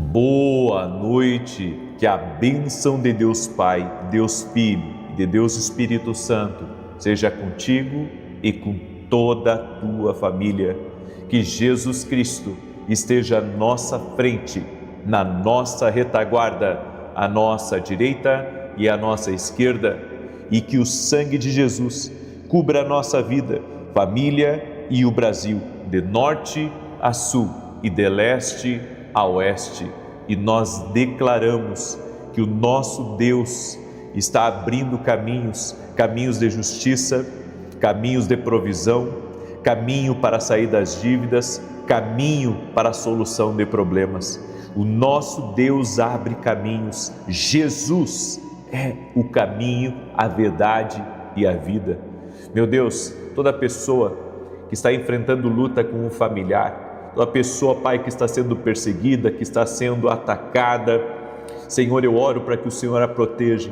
Boa noite, que a bênção de Deus Pai, Deus Filho e de Deus Espírito Santo seja contigo e com toda a tua família. Que Jesus Cristo esteja à nossa frente, na nossa retaguarda, à nossa direita e à nossa esquerda, e que o sangue de Jesus cubra a nossa vida, família e o Brasil, de norte a sul e de leste a oeste. E nós declaramos que o nosso Deus está abrindo caminhos de justiça, caminhos de provisão, caminho para sair das dívidas, caminho para a solução de problemas. O nosso Deus abre caminhos. Jesus é o caminho, a verdade e a vida. Meu Deus, toda pessoa que está enfrentando luta com um familiar, toda pessoa, Pai, que está sendo perseguida, que está sendo atacada, Senhor, eu oro para que o Senhor a proteja,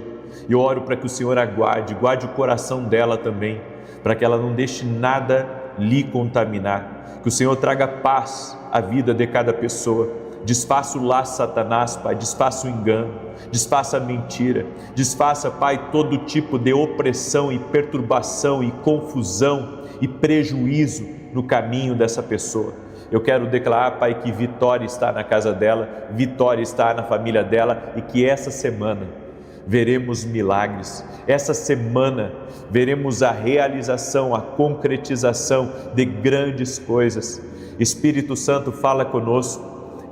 eu oro para que o Senhor a guarde o coração dela também, para que ela não deixe nada lhe contaminar, que o Senhor traga paz à vida de cada pessoa, desfaça o laço Satanás, Pai, desfaça o engano, desfaça a mentira, desfaça, Pai, todo tipo de opressão e perturbação e confusão e prejuízo no caminho dessa pessoa. Eu quero declarar, Pai, que vitória está na casa dela, vitória está na família dela, e que essa semana veremos milagres, essa semana veremos a realização, a concretização de grandes coisas. Espírito Santo, fala conosco,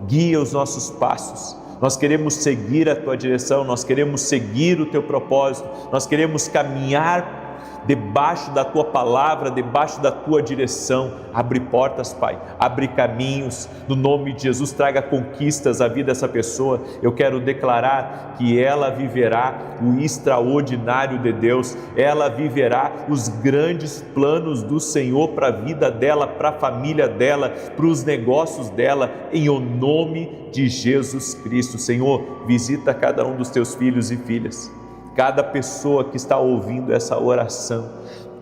guia os nossos passos. Nós queremos seguir a Tua direção, nós queremos seguir o Teu propósito, nós queremos caminhar debaixo da Tua palavra, debaixo da Tua direção. Abre portas, Pai, abre caminhos, no nome de Jesus, traga conquistas à vida dessa pessoa. Eu quero declarar que ela viverá o extraordinário de Deus, ela viverá os grandes planos do Senhor para a vida dela, para a família dela, para os negócios dela, em o nome de Jesus Cristo. Senhor, visita cada um dos Teus filhos e filhas, cada pessoa que está ouvindo essa oração,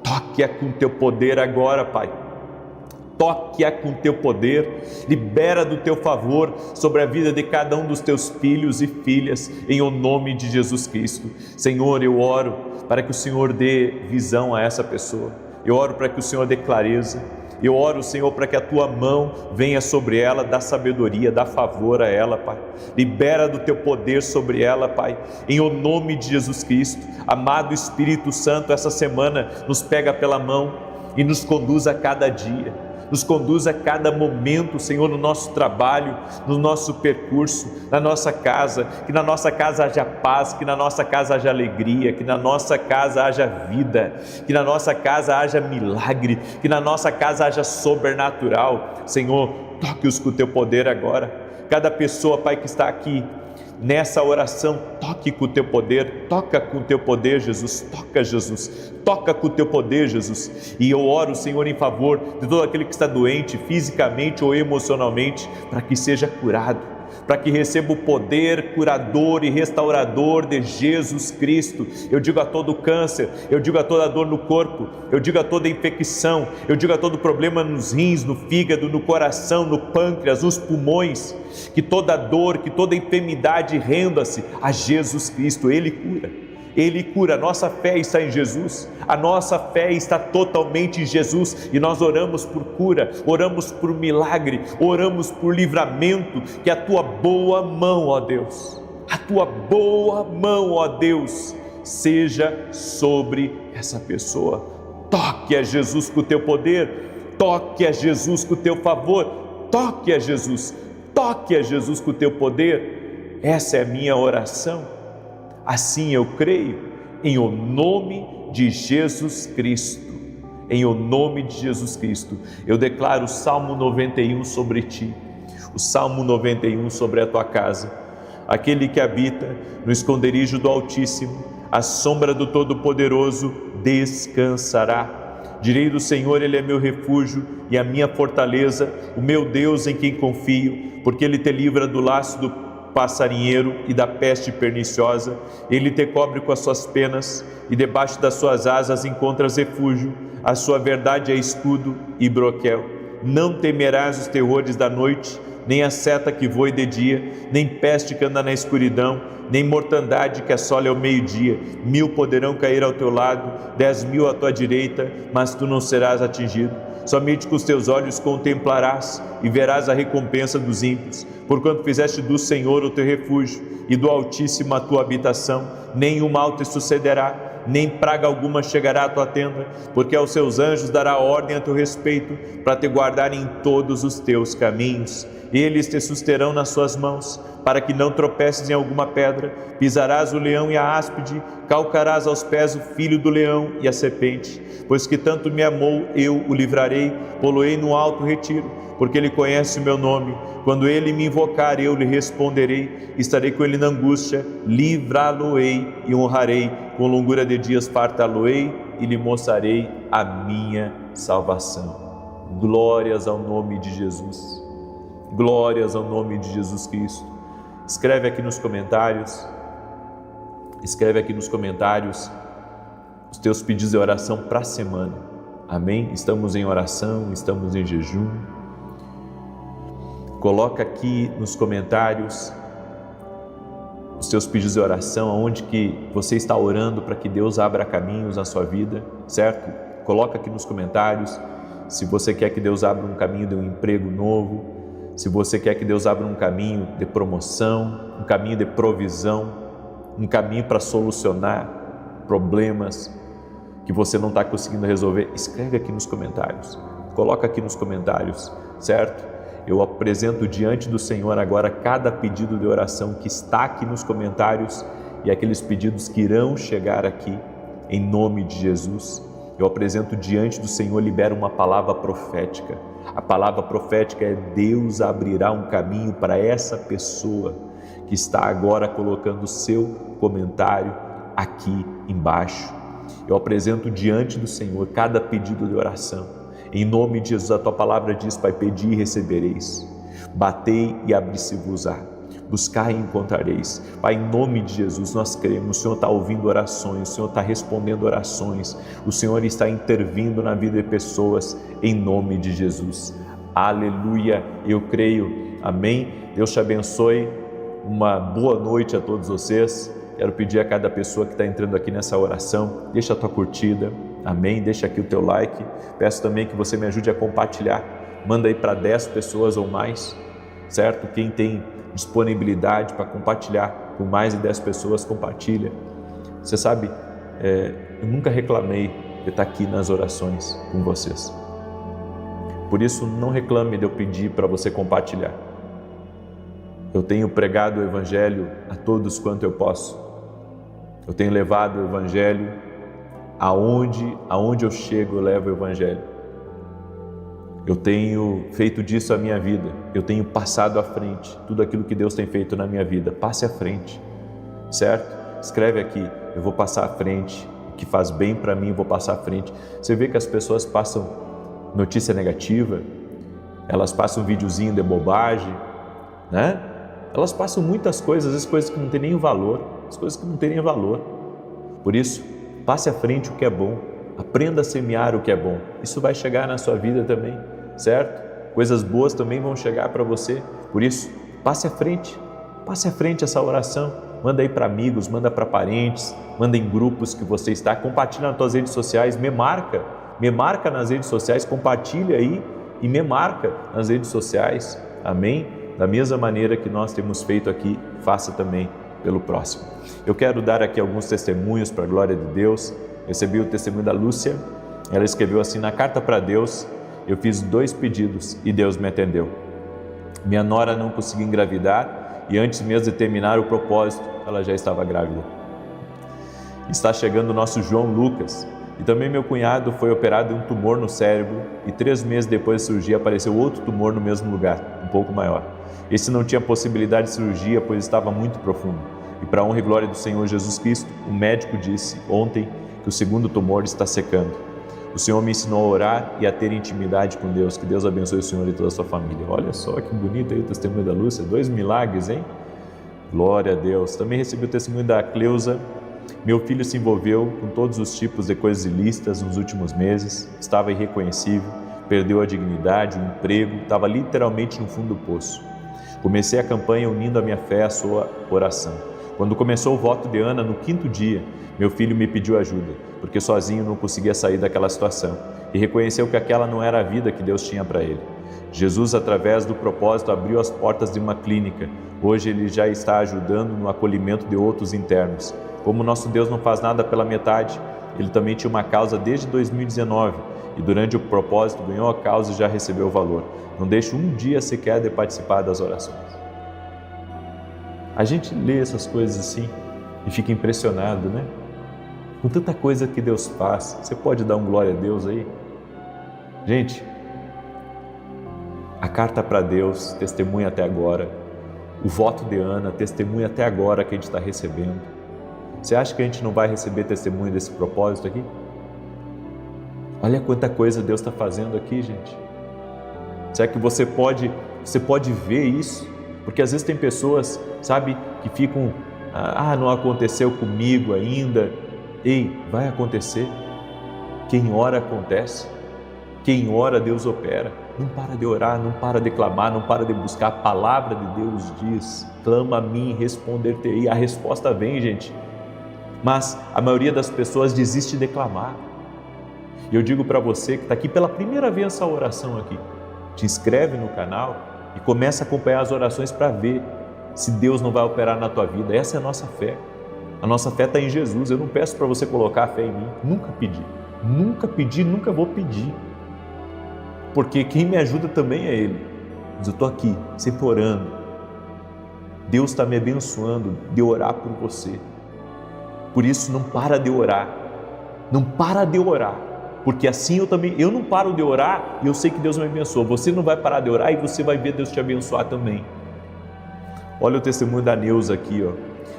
toque-a com Teu poder agora, Pai, toque-a com Teu poder, libera do Teu favor sobre a vida de cada um dos Teus filhos e filhas, em o nome de Jesus Cristo. Senhor, eu oro para que o Senhor dê visão a essa pessoa, eu oro para que o Senhor dê clareza, eu oro, Senhor, para que a Tua mão venha sobre ela, dá sabedoria, dá favor a ela, Pai. Libera do Teu poder sobre ela, Pai, em o nome de Jesus Cristo. Amado Espírito Santo, essa semana nos pega pela mão e nos conduz a cada dia, nos conduz a cada momento, Senhor, no nosso trabalho, no nosso percurso, na nossa casa, que na nossa casa haja paz, que na nossa casa haja alegria, que na nossa casa haja vida, que na nossa casa haja milagre, que na nossa casa haja sobrenatural. Senhor, toque-os com o Teu poder agora. Cada pessoa, Pai, que está aqui nessa oração, toque com o Teu poder, toca com o Teu poder, Jesus, toca com o Teu poder, Jesus. E eu oro, Senhor, em favor de todo aquele que está doente, fisicamente ou emocionalmente, para que seja curado, para que receba o poder curador e restaurador de Jesus Cristo. Eu digo a todo câncer, eu digo a toda dor no corpo, eu digo a toda infecção, eu digo a todo problema nos rins, no fígado, no coração, no pâncreas, nos pulmões, que toda dor, que toda enfermidade renda-se a Jesus Cristo. Ele cura. Ele cura, a nossa fé está em Jesus, a nossa fé está totalmente em Jesus, e nós oramos por cura, oramos por milagre, oramos por livramento, que a Tua boa mão, ó Deus, a Tua boa mão, ó Deus, seja sobre essa pessoa. Toque a Jesus com o Teu poder, toque a Jesus com o Teu favor, toque a Jesus com o Teu poder. Essa é a minha oração. Assim eu creio, em o nome de Jesus Cristo, em o nome de Jesus Cristo. Eu declaro o Salmo 91 sobre ti, o Salmo 91 sobre a tua casa. Aquele que habita no esconderijo do Altíssimo, à sombra do Todo-Poderoso descansará. Direi do Senhor, Ele é meu refúgio e a minha fortaleza, o meu Deus em quem confio, porque Ele te livra do laço do passarinheiro e da peste perniciosa. Ele te cobre com as suas penas e debaixo das suas asas encontras refúgio. A sua verdade é escudo e broquel. Não temerás os terrores da noite, nem a seta que voe de dia, nem peste que anda na escuridão, nem mortandade que assole ao meio-dia. 1000 poderão cair ao teu lado, 10.000 à tua direita, mas tu não serás atingido. Somente com os teus olhos contemplarás e verás a recompensa dos ímpios, porquanto fizeste do Senhor o teu refúgio e do Altíssimo a tua habitação. Nenhum mal te sucederá, nem praga alguma chegará à tua tenda, porque aos seus anjos dará ordem a teu respeito, para te guardarem em todos os teus caminhos. Eles te susterão nas suas mãos, para que não tropeces em alguma pedra. Pisarás o leão e a áspide, calcarás aos pés o filho do leão e a serpente. Pois que tanto me amou, eu o livrarei, pô-lo-ei no alto retiro, porque ele conhece o meu nome. Quando ele me invocar, eu lhe responderei. Estarei com ele na angústia, livrá-lo-ei e honrarei. Com longura de dias fartá-lo-ei e lhe mostrarei a minha salvação. Glórias ao nome de Jesus. Glórias ao nome de Jesus Cristo. Escreve aqui nos comentários os teus pedidos de oração para a semana. Amém? Estamos em oração, estamos em jejum. Coloca aqui nos comentários os teus pedidos de oração, aonde que você está orando para que Deus abra caminhos na sua vida, certo? Coloca aqui nos comentários se você quer que Deus abra um caminho de um emprego novo, se você quer que Deus abra um caminho de promoção, um caminho de provisão, um caminho para solucionar problemas que você não está conseguindo resolver. Escreve aqui nos comentários, coloca aqui nos comentários, certo? Eu apresento diante do Senhor agora cada pedido de oração que está aqui nos comentários e aqueles pedidos que irão chegar aqui em nome de Jesus. Eu apresento diante do Senhor, libero uma palavra profética. A palavra profética é: Deus abrirá um caminho para essa pessoa que está agora colocando o seu comentário aqui embaixo. Eu apresento diante do Senhor cada pedido de oração. Em nome de Jesus, a tua palavra diz: Pai, pedi e recebereis, batei e abri-se-vos-á, buscai e encontrareis. Pai, em nome de Jesus, nós cremos, o Senhor está ouvindo orações, o Senhor está respondendo orações, o Senhor está intervindo na vida de pessoas, em nome de Jesus. Aleluia, eu creio, amém? Deus te abençoe, uma boa noite a todos vocês. Quero pedir a cada pessoa que está entrando aqui nessa oração, deixa a tua curtida, amém? Deixa aqui o teu like, peço também que você me ajude a compartilhar, manda aí para 10 pessoas ou mais, certo? Quem tem disponibilidade para compartilhar com mais de 10 pessoas, compartilha. Você sabe, eu nunca reclamei de estar aqui nas orações com vocês, por isso não reclame de eu pedir para você compartilhar. Eu tenho pregado o Evangelho a todos quanto eu posso. Eu tenho levado o Evangelho aonde eu chego, eu levo o Evangelho. Eu tenho feito disso a minha vida. Eu tenho passado à frente tudo aquilo que Deus tem feito na minha vida. Passe à frente, certo? Escreve aqui: eu vou passar à frente. O que faz bem para mim, eu vou passar à frente. Você vê que as pessoas passam notícia negativa, elas passam um videozinho de bobagem, né? Elas passam muitas coisas, às vezes coisas que não têm nem valor, as coisas que não têm nem valor. Por isso, passe à frente o que é bom, aprenda a semear o que é bom. Isso vai chegar na sua vida também, certo? Coisas boas também vão chegar para você. Por isso, passe à frente essa oração. Manda aí para amigos, manda para parentes, manda em grupos que você está, compartilha nas tuas redes sociais, me marca nas redes sociais, compartilha aí e me marca nas redes sociais, amém? Da mesma maneira que nós temos feito aqui, faça também pelo próximo. Eu quero dar aqui alguns testemunhos para a glória de Deus. Recebi o testemunho da Lúcia, ela escreveu assim: na carta para Deus, eu fiz 2 pedidos e Deus me atendeu. Minha nora não conseguia engravidar e antes mesmo de terminar o propósito, ela já estava grávida. Está chegando o nosso João Lucas, e também meu cunhado foi operado de um tumor no cérebro e 3 meses depois da cirurgia apareceu outro tumor no mesmo lugar, um pouco maior. Esse não tinha possibilidade de cirurgia, pois estava muito profundo. E para a honra e glória do Senhor Jesus Cristo, o médico disse ontem que o segundo tumor está secando. O Senhor me ensinou a orar e a ter intimidade com Deus. Que Deus abençoe o Senhor e toda a sua família. Olha só que bonito aí o testemunho da Lúcia, 2 milagres, hein? Glória a Deus. Também recebi o testemunho da Cleusa. Meu filho se envolveu com todos os tipos de coisas ilícitas nos últimos meses, estava irreconhecível, perdeu a dignidade, o emprego, estava literalmente no fundo do poço. Comecei a campanha unindo a minha fé à sua oração. Quando começou o voto de Ana, no 5º dia, meu filho me pediu ajuda, porque sozinho não conseguia sair daquela situação, e reconheceu que aquela não era a vida que Deus tinha para ele. Jesus, através do propósito, abriu as portas de uma clínica. Hoje ele já está ajudando no acolhimento de outros internos. Como nosso Deus não faz nada pela metade, ele também tinha uma causa desde 2019 e durante o propósito ganhou a causa e já recebeu o valor. Não deixe um dia sequer de participar das orações. A gente lê essas coisas assim e fica impressionado, né? Com tanta coisa que Deus faz. Você pode dar um glória a Deus aí? Gente, a carta para Deus, testemunha até agora. O voto de Ana, testemunha até agora que a gente está recebendo. Você acha que a gente não vai receber testemunho desse propósito aqui? Olha quanta coisa Deus está fazendo aqui, gente. Será que você pode ver isso? Porque às vezes tem pessoas, sabe, que ficam, não aconteceu comigo ainda. Ei, vai acontecer. Quem ora acontece. Quem ora, Deus opera. Não para de orar, não para de clamar, não para de buscar. A palavra de Deus diz: clama a mim, responder-te-ei. A resposta vem, gente. Mas a maioria das pessoas desiste de clamar. E eu digo para você que está aqui pela primeira vez essa oração aqui, te inscreve no canal e começa a acompanhar as orações para ver se Deus não vai operar na tua vida. Essa é a nossa fé. A nossa fé está em Jesus. Eu não peço para você colocar a fé em mim. Nunca pedi, nunca vou pedir. Porque quem me ajuda também é Ele. Mas eu estou aqui, sempre orando. Deus está me abençoando de orar por você. Por isso, não para de orar. Não para de orar. Porque assim eu não paro de orar e eu sei que Deus me abençoa. Você não vai parar de orar e você vai ver Deus te abençoar também. Olha o testemunho da Neuza aqui, ó.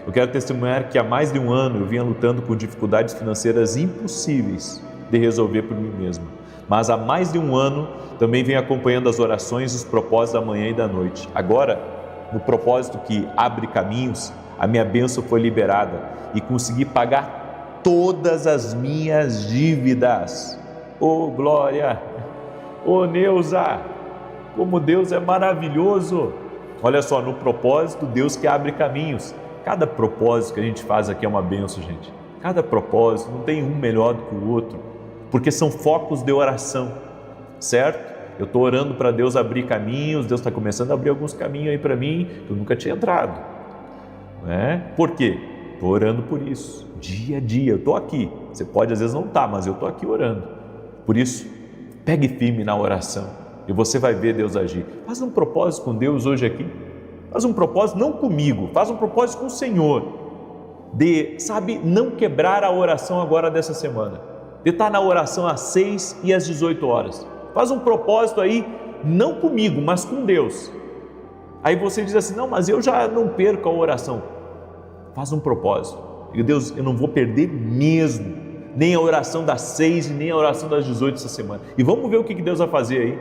Eu quero testemunhar que há mais de um ano eu vinha lutando com dificuldades financeiras impossíveis de resolver por mim mesmo. Mas há mais de um ano também venho acompanhando as orações e os propósitos da manhã e da noite. Agora, no propósito que abre caminhos, a minha bênção foi liberada e consegui pagar todas as minhas dívidas. Oh, glória! Oh, Neuza! Como Deus é maravilhoso! Olha só, no propósito, Deus que abre caminhos. Cada propósito que a gente faz aqui é uma bênção, gente. Cada propósito, não tem um melhor do que o outro, porque são focos de oração, certo? Eu estou orando para Deus abrir caminhos, Deus está começando a abrir alguns caminhos aí para mim, que eu nunca tinha entrado. Por quê? Estou orando por isso, dia a dia, eu estou aqui. Você pode às vezes não estar, mas eu estou aqui orando. Por isso, pegue firme na oração e você vai ver Deus agir. Faz um propósito com Deus hoje aqui. Faz um propósito não comigo, faz um propósito com o Senhor. De, não quebrar a oração agora dessa semana. De estar na oração às 6 e às 18 horas. Faz um propósito aí, não comigo, mas com Deus. Aí você diz assim, não, mas eu já não perco a oração. Faz um propósito. Diga, Deus, eu não vou perder mesmo, nem a oração das 6 e nem a oração das 18 essa semana. E vamos ver o que Deus vai fazer aí.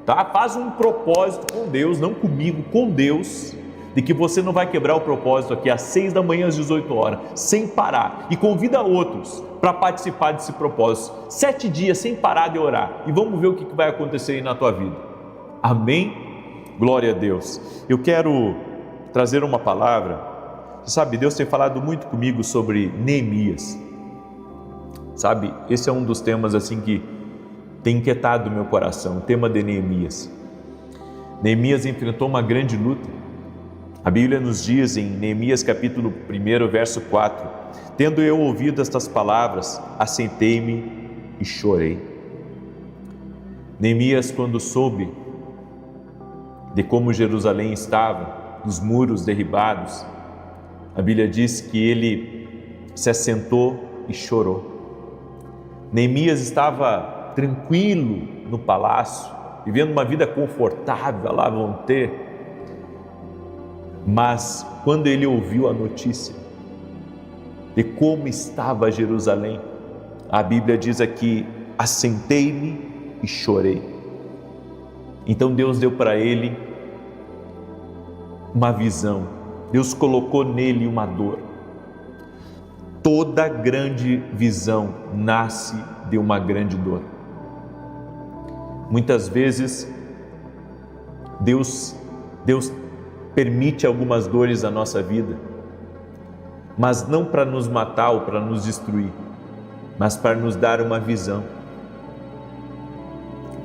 Tá? Faz um propósito com Deus, não comigo, com Deus, de que você não vai quebrar o propósito aqui às 6 da manhã, às 18 horas, sem parar. E convida outros para participar desse propósito. 7 dias sem parar de orar. E vamos ver o que vai acontecer aí na tua vida. Amém? Glória a Deus. Eu quero trazer uma palavra. Você sabe, Deus tem falado muito comigo sobre Neemias. Sabe, esse é um dos temas assim que tem inquietado o meu coração, o tema de Neemias. Neemias enfrentou uma grande luta. A Bíblia nos diz em Neemias capítulo 1, verso 4: tendo eu ouvido estas palavras, assentei-me e chorei. Neemias, quando soube de como Jerusalém estava, dos muros derribados, a Bíblia diz que ele se assentou e chorou. Neemias estava tranquilo no palácio, vivendo uma vida confortável, lá vão ter. Mas quando ele ouviu a notícia de como estava Jerusalém, a Bíblia diz aqui, assentei-me e chorei. Então Deus deu para ele uma visão, Deus colocou nele uma dor. Toda grande visão nasce de uma grande dor. Muitas vezes Deus permite algumas dores na nossa vida, mas não para nos matar ou para nos destruir, mas para nos dar uma visão.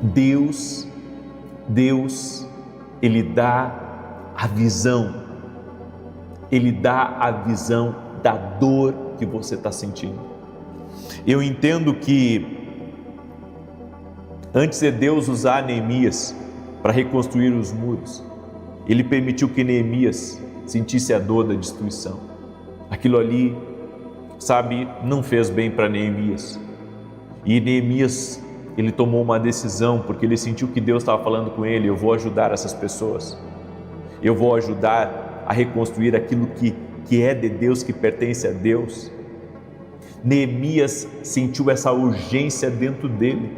Deus, Ele dá a visão, Ele dá a visão da dor que você está sentindo. Eu entendo que antes de Deus usar Neemias para reconstruir os muros, Ele permitiu que Neemias sentisse a dor da destruição. Aquilo ali, sabe, não fez bem para Neemias. E Neemias, ele tomou uma decisão, porque ele sentiu que Deus estava falando com ele: eu vou ajudar essas pessoas. Eu vou ajudar a reconstruir aquilo que é de Deus, que pertence a Deus. Neemias sentiu essa urgência dentro dele.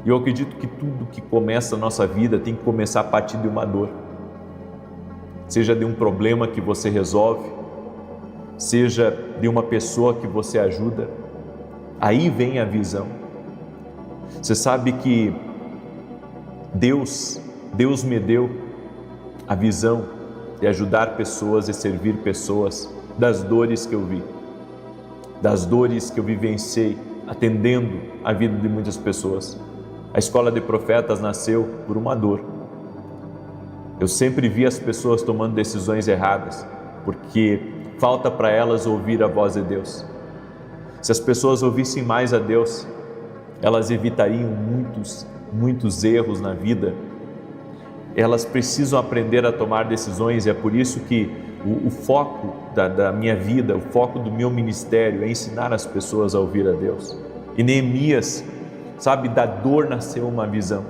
E eu acredito que tudo que começa a nossa vida tem que começar a partir de uma dor. Seja de um problema que você resolve, seja de uma pessoa que você ajuda, aí vem a visão. Você sabe que Deus me deu a visão de ajudar pessoas e servir pessoas das dores que eu vi, das dores que eu vivenciei atendendo a vida de muitas pessoas. A Escola de Profetas nasceu por uma dor. Eu sempre vi as pessoas tomando decisões erradas, porque falta para elas ouvir a voz de Deus. Se as pessoas ouvissem mais a Deus, elas evitariam muitos erros na vida. Elas precisam aprender a tomar decisões, e é por isso que o foco da minha vida, o foco do meu ministério é ensinar as pessoas a ouvir a Deus. E Neemias, sabe, da dor nasceu uma visão,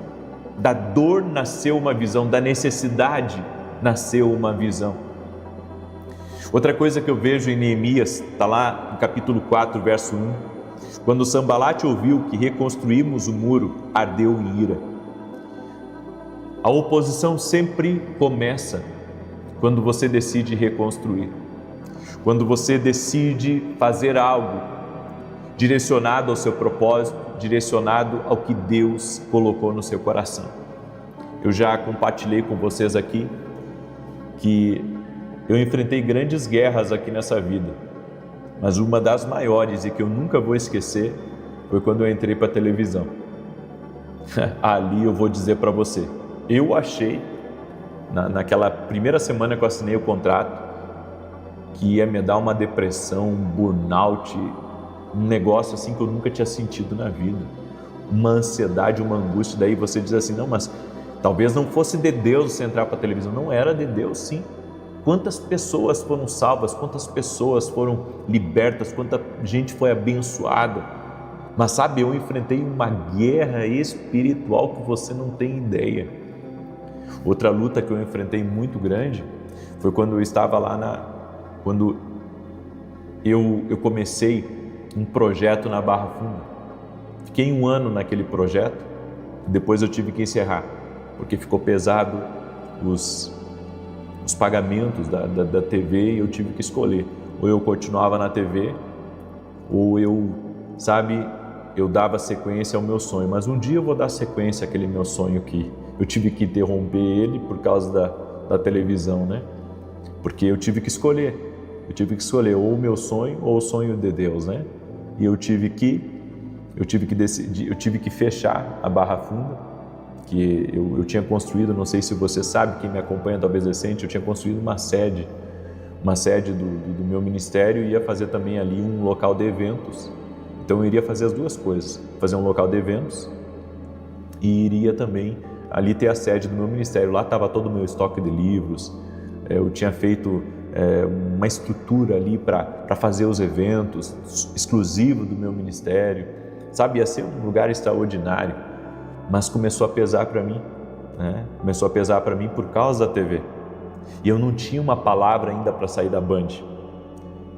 da dor nasceu uma visão, da necessidade nasceu uma visão. Outra coisa que eu vejo em Neemias, está lá no capítulo 4, verso 1, quando Sanbalate ouviu que reconstruímos o muro, ardeu em ira. A oposição sempre começa quando você decide reconstruir, quando você decide fazer algo direcionado ao seu propósito, direcionado ao que Deus colocou no seu coração. Eu já compartilhei com vocês aqui que eu enfrentei grandes guerras aqui nessa vida, mas uma das maiores e que eu nunca vou esquecer foi quando eu entrei para a televisão. Ali eu vou dizer para você, eu achei, naquela primeira semana que eu assinei o contrato, que ia me dar uma depressão, um burnout, um negócio assim que eu nunca tinha sentido na vida, uma ansiedade, uma angústia. Daí você diz assim, não, mas talvez não fosse de Deus você entrar para a televisão. Não era de Deus, sim. Quantas pessoas foram salvas, quantas pessoas foram libertas, quanta gente foi abençoada. Mas sabe, eu enfrentei uma guerra espiritual que você não tem ideia. Outra luta que eu enfrentei muito grande foi quando eu estava lá quando eu comecei um projeto na Barra Funda. Fiquei 1 ano naquele projeto, depois eu tive que encerrar, porque ficou pesado os pagamentos da TV e eu tive que escolher. Ou eu continuava na TV, ou eu dava sequência ao meu sonho. Mas um dia eu vou dar sequência àquele meu sonho que eu tive que interromper ele por causa da televisão, né? Porque eu tive que escolher ou o meu sonho ou o sonho de Deus, né? E eu tive que decidir, eu tive que fechar a Barra Funda, que eu tinha construído, não sei se você sabe, quem me acompanha talvez recente, eu tinha construído uma sede do meu ministério e ia fazer também ali um local de eventos. Então eu iria fazer as duas coisas, fazer um local de eventos e iria também ali ter a sede do meu ministério. Lá estava todo o meu estoque de livros, eu tinha feito uma estrutura ali para fazer os eventos exclusivo do meu ministério, sabe, ia ser um lugar extraordinário, mas começou a pesar para mim, né? Começou a pesar para mim por causa da TV, e eu não tinha uma palavra ainda para sair da Band,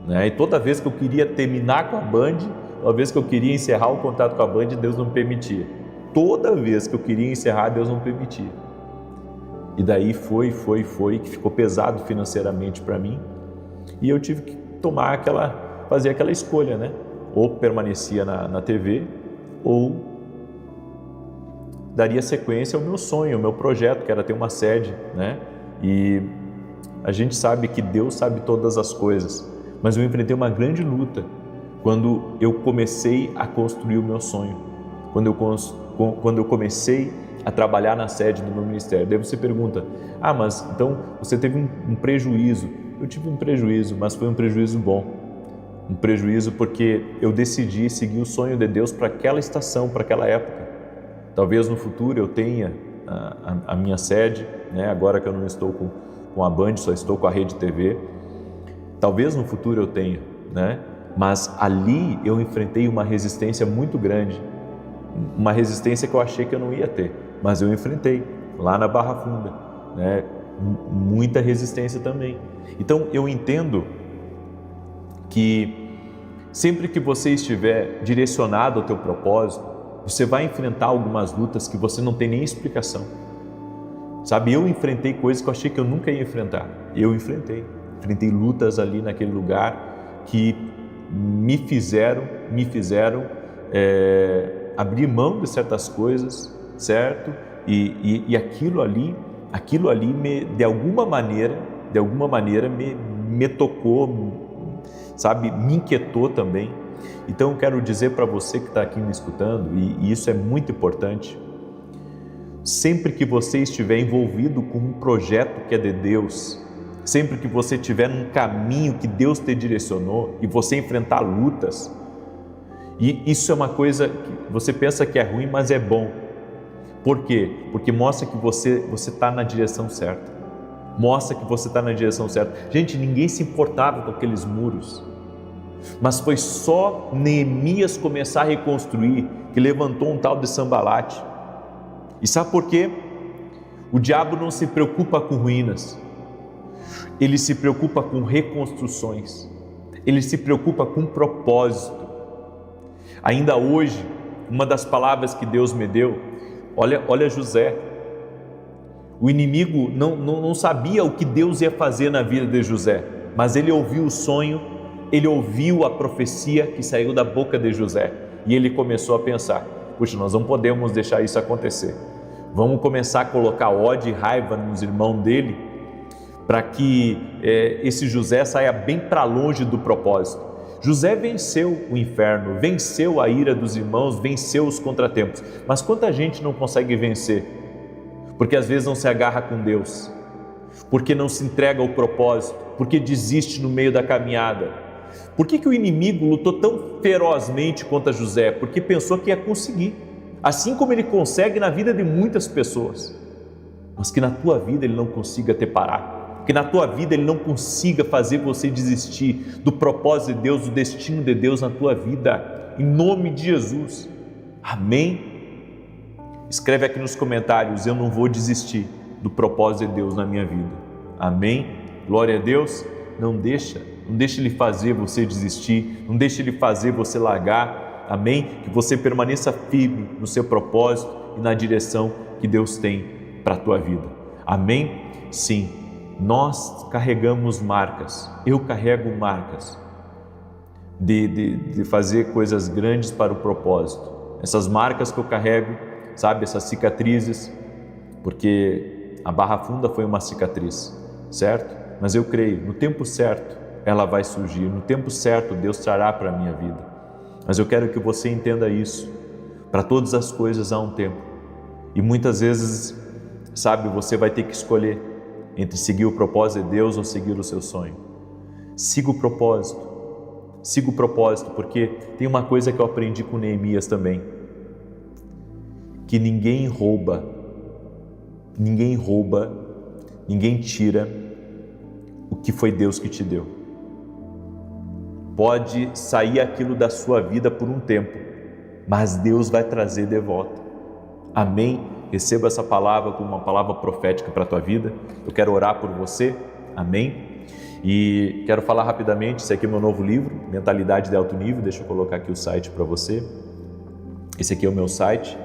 né? E toda vez que eu queria terminar com a Band, toda vez que eu queria encerrar o contato com a Band, Deus não permitia. Toda vez que eu queria encerrar, Deus não permitia. E daí foi que ficou pesado financeiramente para mim, e eu tive que fazer aquela escolha, né? Ou permanecia na TV, ou daria sequência ao meu sonho, ao meu projeto, que era ter uma sede, né? E a gente sabe que Deus sabe todas as coisas, mas eu enfrentei uma grande luta quando eu comecei a construir o meu sonho, quando eu comecei a trabalhar na sede do meu ministério. Daí você pergunta, mas então você teve um prejuízo. Eu tive um prejuízo, mas foi um prejuízo bom. Um prejuízo porque eu decidi seguir o sonho de Deus para aquela estação, para aquela época. Talvez no futuro eu tenha a minha sede, né? Agora que eu não estou com a Band, só estou com a Rede TV. Talvez no futuro eu tenha, né? Mas ali eu enfrentei uma resistência muito grande, uma resistência que eu achei que eu não ia ter, mas eu enfrentei lá na Barra Funda, né? Muita resistência também. Então eu entendo que sempre que você estiver direcionado ao teu propósito, você vai enfrentar algumas lutas que você não tem nem explicação. Sabe, eu enfrentei coisas que eu achei que eu nunca ia enfrentar. Eu enfrentei lutas ali naquele lugar que me fizeram abrir mão de certas coisas, certo? E aquilo ali de alguma maneira me tocou, sabe, me inquietou também. Então eu quero dizer para você que está aqui me escutando, e isso é muito importante, sempre que você estiver envolvido com um projeto que é de Deus, sempre que você estiver num caminho que Deus te direcionou e você enfrentar lutas, e isso é uma coisa que você pensa que é ruim, mas é bom. Por quê? Porque mostra que você está na direção certa. Mostra que você está na direção certa. Gente, ninguém se importava com aqueles muros, mas foi só Neemias começar a reconstruir que levantou um tal de Sambalate. E sabe por quê? O diabo não se preocupa com ruínas, ele se preocupa com reconstruções, ele se preocupa com propósito. Ainda hoje, uma das palavras que Deus me deu, olha José, o inimigo não sabia o que Deus ia fazer na vida de José, mas ele ouviu o sonho, ele ouviu a profecia que saiu da boca de José, e ele começou a pensar, puxa, nós não podemos deixar isso acontecer, vamos começar a colocar ódio e raiva nos irmãos dele, para que esse José saia bem para longe do propósito. José venceu o inferno, venceu a ira dos irmãos, venceu os contratempos, mas quanta gente não consegue vencer? Porque às vezes não se agarra com Deus, porque não se entrega ao propósito, porque desiste no meio da caminhada. Por que o inimigo lutou tão ferozmente contra José? Porque pensou que ia conseguir, assim como ele consegue na vida de muitas pessoas, mas que na tua vida ele não consiga te parar, que na tua vida ele não consiga fazer você desistir do propósito de Deus, do destino de Deus na tua vida, em nome de Jesus, amém? Escreve aqui nos comentários, eu não vou desistir do propósito de Deus na minha vida, amém? Glória a Deus. Não deixa ele fazer você desistir, não deixa ele fazer você largar, amém? Que você permaneça firme no seu propósito e na direção que Deus tem para a tua vida, amém? Sim, nós carregamos marcas, eu carrego marcas de fazer coisas grandes para o propósito. Essas marcas que eu carrego, sabe, essas cicatrizes, porque a Barra Funda foi uma cicatriz, certo? Mas eu creio, no tempo certo ela vai surgir, no tempo certo Deus trará para a minha vida. Mas eu quero que você entenda isso, para todas as coisas há um tempo, e muitas vezes, sabe, você vai ter que escolher entre seguir o propósito de Deus ou seguir o seu sonho. Siga o propósito, porque tem uma coisa que eu aprendi com Neemias também, que ninguém rouba, ninguém tira o que foi Deus que te deu. Pode sair aquilo da sua vida por um tempo, mas Deus vai trazer de volta, amém? Receba essa palavra como uma palavra profética para a tua vida. Eu quero orar por você, amém? E quero falar rapidamente, esse aqui é o meu novo livro, Mentalidade de Alto Nível. Deixa eu colocar aqui o site para você. Esse aqui é o meu site,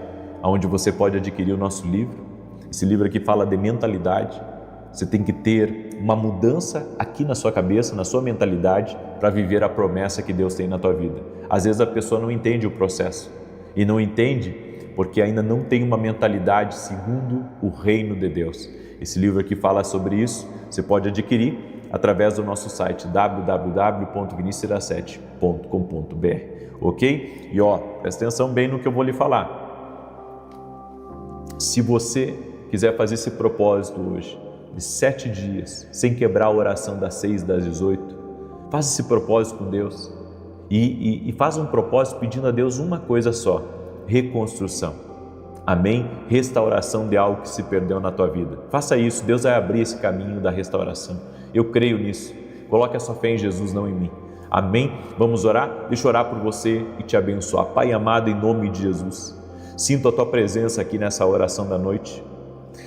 onde você pode adquirir o nosso livro. Esse livro aqui fala de mentalidade. Você tem que ter uma mudança aqui na sua cabeça, na sua mentalidade, para viver a promessa que Deus tem na tua vida. Às vezes a pessoa não entende o processo, e não entende porque ainda não tem uma mentalidade segundo o reino de Deus. Esse livro aqui fala sobre isso, você pode adquirir através do nosso site www.vinicius17.com.br, ok? E presta atenção bem no que eu vou lhe falar. Se você quiser fazer esse propósito hoje, de 7 dias, sem quebrar a oração das 6 das 18, faz esse propósito com Deus e faz um propósito pedindo a Deus uma coisa só: reconstrução. Amém? Restauração de algo que se perdeu na tua vida. Faça isso, Deus vai abrir esse caminho da restauração. Eu creio nisso. Coloque a sua fé em Jesus, não em mim. Amém? Vamos orar? Deixa eu orar por você e te abençoar. Pai amado, em nome de Jesus, sinto a tua presença aqui nessa oração da noite.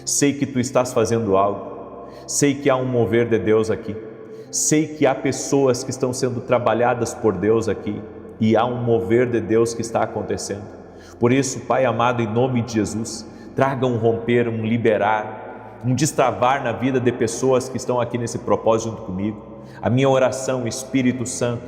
Sei que tu estás fazendo algo. Sei que há um mover de Deus aqui. Sei que há pessoas que estão sendo trabalhadas por Deus aqui e há um mover de Deus que está acontecendo. Por isso, Pai amado, em nome de Jesus, traga um romper, um liberar, um destravar na vida de pessoas que estão aqui nesse propósito junto comigo. A minha oração, Espírito Santo,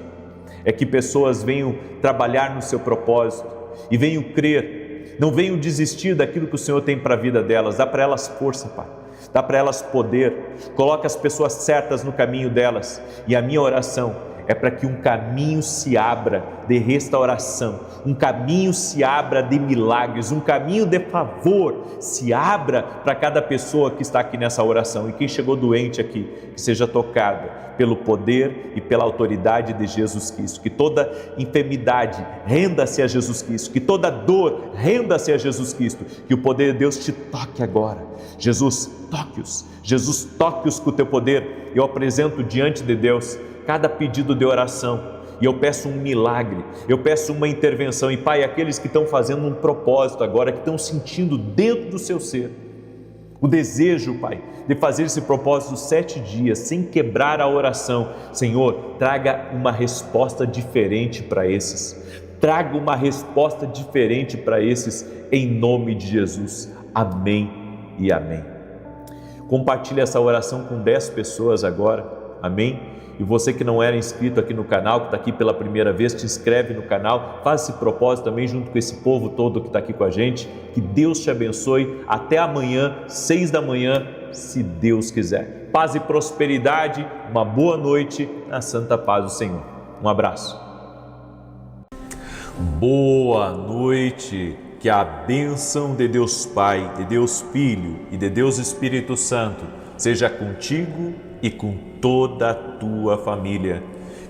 é que pessoas venham trabalhar no seu propósito e venham crer, não venham desistir daquilo que o Senhor tem para a vida delas. Dá para elas força, Pai. Dá para elas poder. Coloca as pessoas certas no caminho delas. E a minha oração é para que um caminho se abra de restauração, um caminho se abra de milagres, um caminho de favor se abra para cada pessoa que está aqui nessa oração. E quem chegou doente aqui, que seja tocada pelo poder e pela autoridade de Jesus Cristo. Que toda enfermidade renda-se a Jesus Cristo, que toda dor renda-se a Jesus Cristo, que o poder de Deus te toque agora. Jesus, toque-os. Jesus, toque-os com o teu poder. Eu apresento diante de Deus cada pedido de oração e eu peço um milagre, eu peço uma intervenção. E Pai, aqueles que estão fazendo um propósito agora, que estão sentindo dentro do seu ser o desejo, Pai, de fazer esse propósito 7 dias, sem quebrar a oração, Senhor, traga uma resposta diferente para esses, traga uma resposta diferente para esses, em nome de Jesus, amém e amém. Compartilhe essa oração com 10 pessoas agora, amém? E você que não era inscrito aqui no canal, que está aqui pela primeira vez, te inscreve no canal, faz esse propósito também junto com esse povo todo que está aqui com a gente. Que Deus te abençoe. Até amanhã, 6 da manhã, se Deus quiser. Paz e prosperidade, uma boa noite na santa paz do Senhor. Um abraço. Boa noite. Que a bênção de Deus Pai, de Deus Filho e de Deus Espírito Santo seja contigo e com toda a tua família.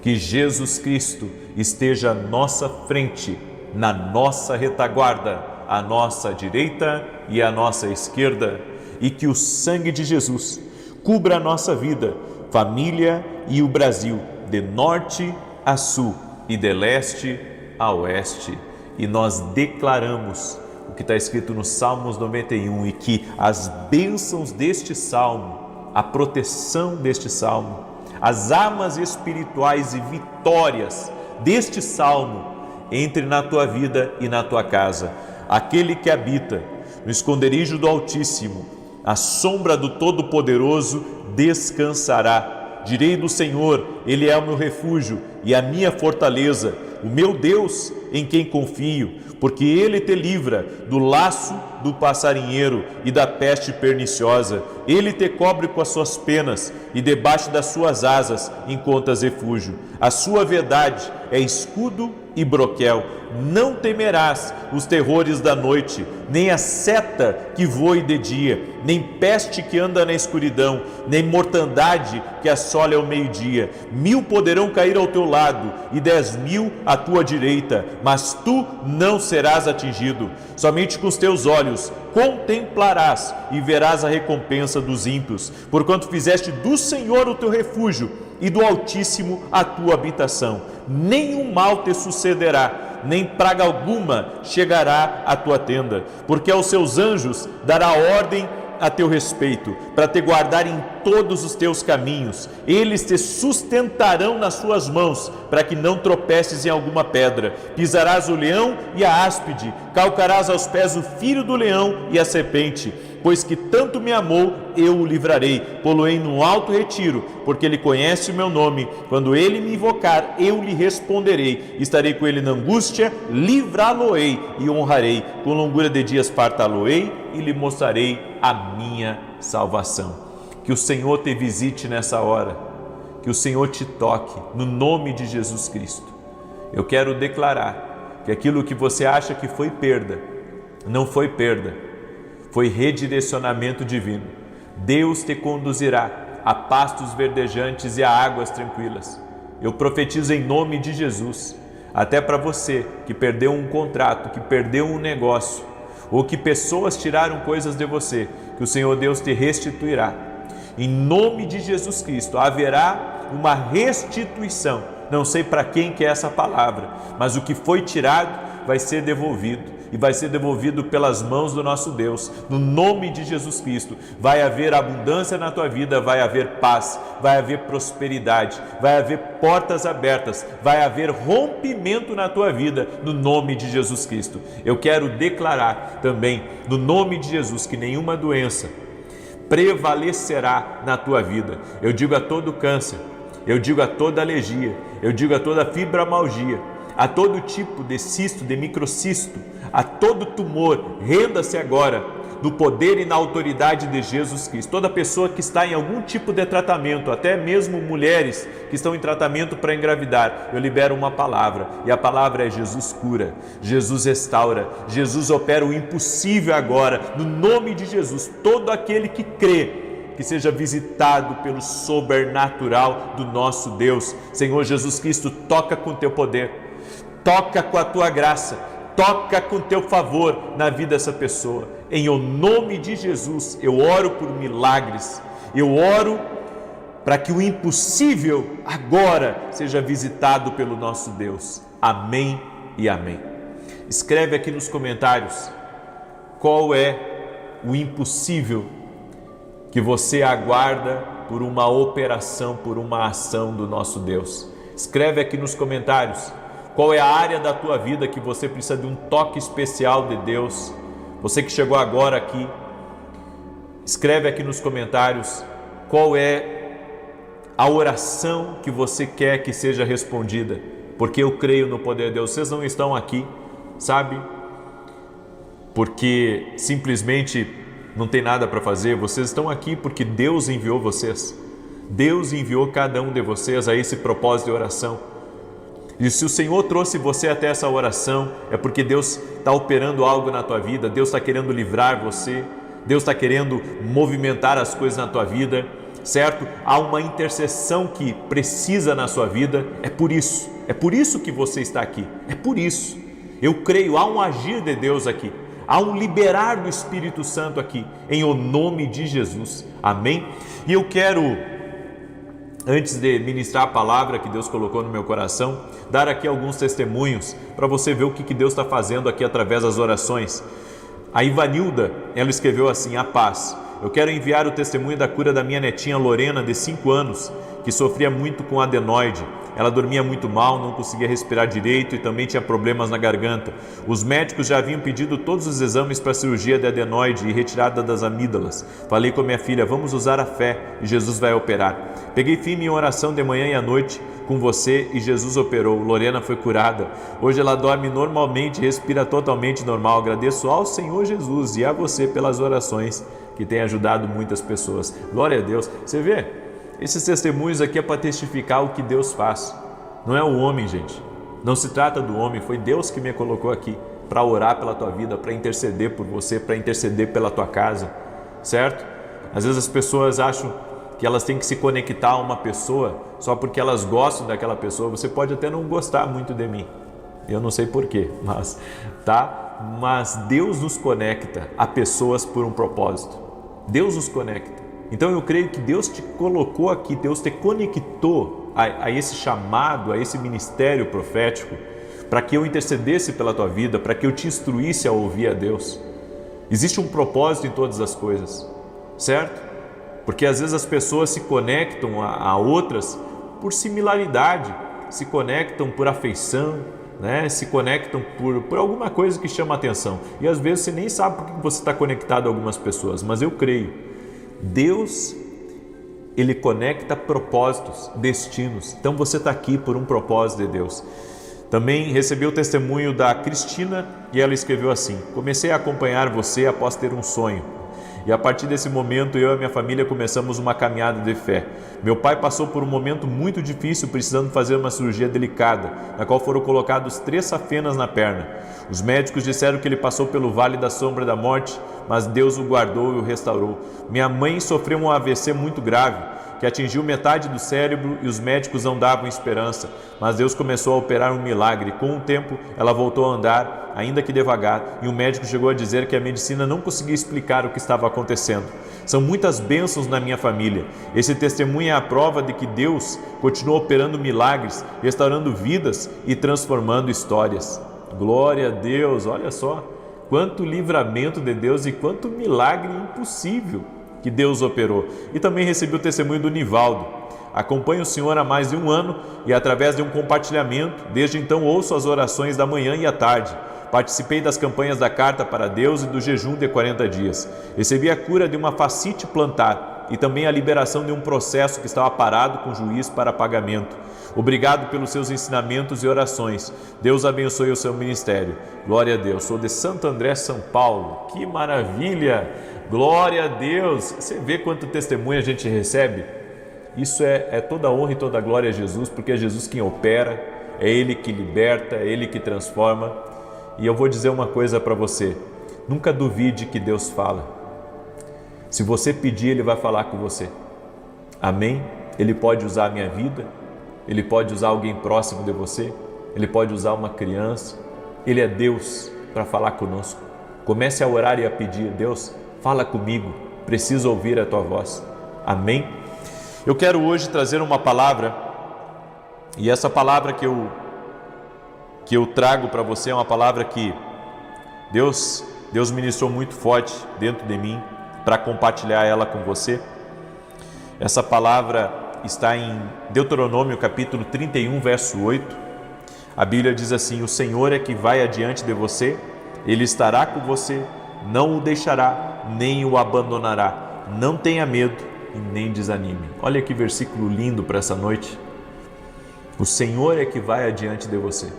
Que Jesus Cristo esteja à nossa frente, na nossa retaguarda, à nossa direita e à nossa esquerda, e que o sangue de Jesus cubra a nossa vida, família e o Brasil, de norte a sul e de leste a oeste. E nós declaramos o que está escrito no Salmos 91, e que as bênçãos deste salmo, a proteção deste salmo, as armas espirituais e vitórias deste salmo entre na tua vida e na tua casa. Aquele que habita no esconderijo do Altíssimo, à sombra do Todo-Poderoso, descansará. Direi do Senhor, Ele é o meu refúgio e a minha fortaleza, o meu Deus em quem confio, porque Ele te livra do laço do passarinheiro e da peste perniciosa. Ele te cobre com as suas penas e debaixo das suas asas encontras refúgio. A sua verdade é escudo e broquel. Não temerás os terrores da noite, nem a seta que voe de dia, nem peste que anda na escuridão, nem mortandade que assole ao meio-dia. 1000 poderão cair ao teu lado e 10.000 à tua direita, mas tu não serás atingido. Somente com os teus olhos contemplarás e verás a recompensa dos ímpios, porquanto fizeste do Senhor o teu refúgio e do Altíssimo a tua habitação. Nenhum mal te sucederá, nem praga alguma chegará à tua tenda, porque aos seus anjos dará ordem a teu respeito, para te guardar em todos os teus caminhos. Eles te sustentarão nas suas mãos, para que não tropeces em alguma pedra. Pisarás o leão e a áspide, calcarás aos pés o filho do leão e a serpente. Pois que tanto me amou, eu o livrarei, pô-lo-ei num alto retiro, porque ele conhece o meu nome. Quando ele me invocar, eu lhe responderei. Estarei com ele na angústia, livrá-lo-ei e honrarei. Com longura de dias fartá-lo-ei e lhe mostrarei a minha salvação. Que o Senhor te visite nessa hora, que o Senhor te toque, no nome de Jesus Cristo. Eu quero declarar que aquilo que você acha que foi perda, não foi perda, foi redirecionamento divino. Deus te conduzirá a pastos verdejantes e a águas tranquilas. Eu profetizo em nome de Jesus, até para você que perdeu um contrato, que perdeu um negócio, ou que pessoas tiraram coisas de você, que o Senhor Deus te restituirá. Em nome de Jesus Cristo, haverá uma restituição. Não sei para quem que é essa palavra, mas o que foi tirado vai ser devolvido. E vai ser devolvido pelas mãos do nosso Deus. No nome de Jesus Cristo, vai haver abundância na tua vida, vai haver paz, vai haver prosperidade, vai haver portas abertas, vai haver rompimento na tua vida, no nome de Jesus Cristo. Eu quero declarar também, no nome de Jesus, que nenhuma doença prevalecerá na tua vida. Eu digo a todo câncer, eu digo a toda alergia, eu digo a toda fibromialgia, a todo tipo de cisto, de microcisto, a todo tumor, renda-se agora no poder e na autoridade de Jesus Cristo. Toda pessoa que está em algum tipo de tratamento, até mesmo mulheres que estão em tratamento para engravidar, eu libero uma palavra, e a palavra é: Jesus cura, Jesus restaura, Jesus opera o impossível agora, no nome de Jesus. Todo aquele que crê, que seja visitado pelo sobrenatural do nosso Deus. Senhor Jesus Cristo, toca com teu poder, toca com a tua graça, toca com teu favor na vida dessa pessoa. Em o nome de Jesus, eu oro por milagres, eu oro para que o impossível agora seja visitado pelo nosso Deus. Amém e amém. Escreve aqui nos comentários qual é o impossível que você aguarda por uma operação, por uma ação do nosso Deus. Escreve aqui nos comentários qual é a área da tua vida que você precisa de um toque especial de Deus. Você que chegou agora aqui, escreve aqui nos comentários qual é a oração que você quer que seja respondida, porque eu creio no poder de Deus. Vocês não estão aqui, sabe, porque simplesmente não tem nada para fazer. Vocês estão aqui porque Deus enviou vocês. Deus enviou cada um de vocês a esse propósito de oração. E se o Senhor trouxe você até essa oração, é porque Deus está operando algo na tua vida, Deus está querendo livrar você, Deus está querendo movimentar as coisas na tua vida, certo? Há uma intercessão que precisa na sua vida, é por isso que você está aqui, é por isso. Eu creio, há um agir de Deus aqui, há um liberar do Espírito Santo aqui, em o nome de Jesus, amém? E eu quero, antes de ministrar a palavra que Deus colocou no meu coração, dar aqui alguns testemunhos para você ver o que Deus está fazendo aqui através das orações. A Ivanilda, ela escreveu assim: a paz. Eu quero enviar o testemunho da cura da minha netinha Lorena, de 5 anos, que sofria muito com adenoide. Ela dormia muito mal, não conseguia respirar direito e também tinha problemas na garganta. Os médicos já haviam pedido todos os exames para cirurgia de adenoide e retirada das amígdalas. Falei com a minha filha: vamos usar a fé e Jesus vai operar. Peguei firme em oração de manhã e à noite com você e Jesus operou. Lorena foi curada. Hoje ela dorme normalmente, respira totalmente normal. Agradeço ao Senhor Jesus e a você pelas orações que tem ajudado muitas pessoas. Glória a Deus. Você vê? Esses testemunhos aqui é para testificar o que Deus faz. Não é o homem, gente. Não se trata do homem. Foi Deus que me colocou aqui para orar pela tua vida, para interceder por você, para interceder pela tua casa, certo? Às vezes as pessoas acham que elas têm que se conectar a uma pessoa só porque elas gostam daquela pessoa. Você pode até não gostar muito de mim. Eu não sei porquê, mas Deus nos conecta a pessoas por um propósito. Deus nos conecta. Então eu creio que Deus te colocou aqui, Deus te conectou a esse chamado, a esse ministério profético, para que eu intercedesse pela tua vida, para que eu te instruísse a ouvir a Deus. Existe um propósito em todas as coisas, certo? Porque às vezes as pessoas se conectam a outras por similaridade, se conectam por afeição, né? Se conectam por alguma coisa que chama a atenção. E às vezes você nem sabe por que você está conectado a algumas pessoas, mas eu creio. Deus, Ele conecta propósitos, destinos. Então você está aqui por um propósito de Deus. Também recebi o testemunho da Cristina e ela escreveu assim: comecei a acompanhar você após ter um sonho. E a partir desse momento, eu e a minha família começamos uma caminhada de fé. Meu pai passou por um momento muito difícil, precisando fazer uma cirurgia delicada, na qual foram colocados 3 safenas na perna. Os médicos disseram que ele passou pelo vale da sombra da morte, mas Deus o guardou e o restaurou. Minha mãe sofreu um AVC muito grave, que atingiu metade do cérebro e os médicos não davam esperança, mas Deus começou a operar um milagre. Com o tempo, ela voltou a andar, ainda que devagar, e o médico chegou a dizer que a medicina não conseguia explicar o que estava acontecendo. São muitas bênçãos na minha família. Esse testemunho é a prova de que Deus continua operando milagres, restaurando vidas e transformando histórias. Glória a Deus! Olha só, quanto livramento de Deus e quanto milagre impossível que Deus operou. E também recebi o testemunho do Nivaldo. Acompanho o Senhor há mais de 1 ano e através de um compartilhamento, desde então ouço as orações da manhã e à tarde. Participei das campanhas da Carta para Deus e do jejum de 40 dias. Recebi a cura de uma fascite plantar e também a liberação de um processo que estava parado com o juiz para pagamento. Obrigado pelos seus ensinamentos e orações. Deus abençoe o seu ministério. Glória a Deus. Sou de Santo André, São Paulo. Que maravilha! Glória a Deus! Você vê quanto testemunho a gente recebe? Isso é toda a honra e toda a glória a Jesus, porque é Jesus quem opera, é Ele que liberta, é Ele que transforma. E eu vou dizer uma coisa para você: nunca duvide que Deus fala. Se você pedir, Ele vai falar com você. Amém? Ele pode usar a minha vida, Ele pode usar alguém próximo de você, Ele pode usar uma criança. Ele é Deus para falar conosco. Comece a orar e a pedir: Deus, fala comigo, preciso ouvir a Tua voz. Amém? Eu quero hoje trazer uma palavra, e essa palavra que eu trago para você é uma palavra que Deus ministrou muito forte dentro de mim para compartilhar ela com você. Essa palavra está em Deuteronômio capítulo 31, verso 8. A Bíblia diz assim: o Senhor é que vai adiante de você, Ele estará com você, não o deixará, nem o abandonará. Não tenha medo e nem desanime. Olha que versículo lindo para essa noite. O Senhor é que vai adiante de você.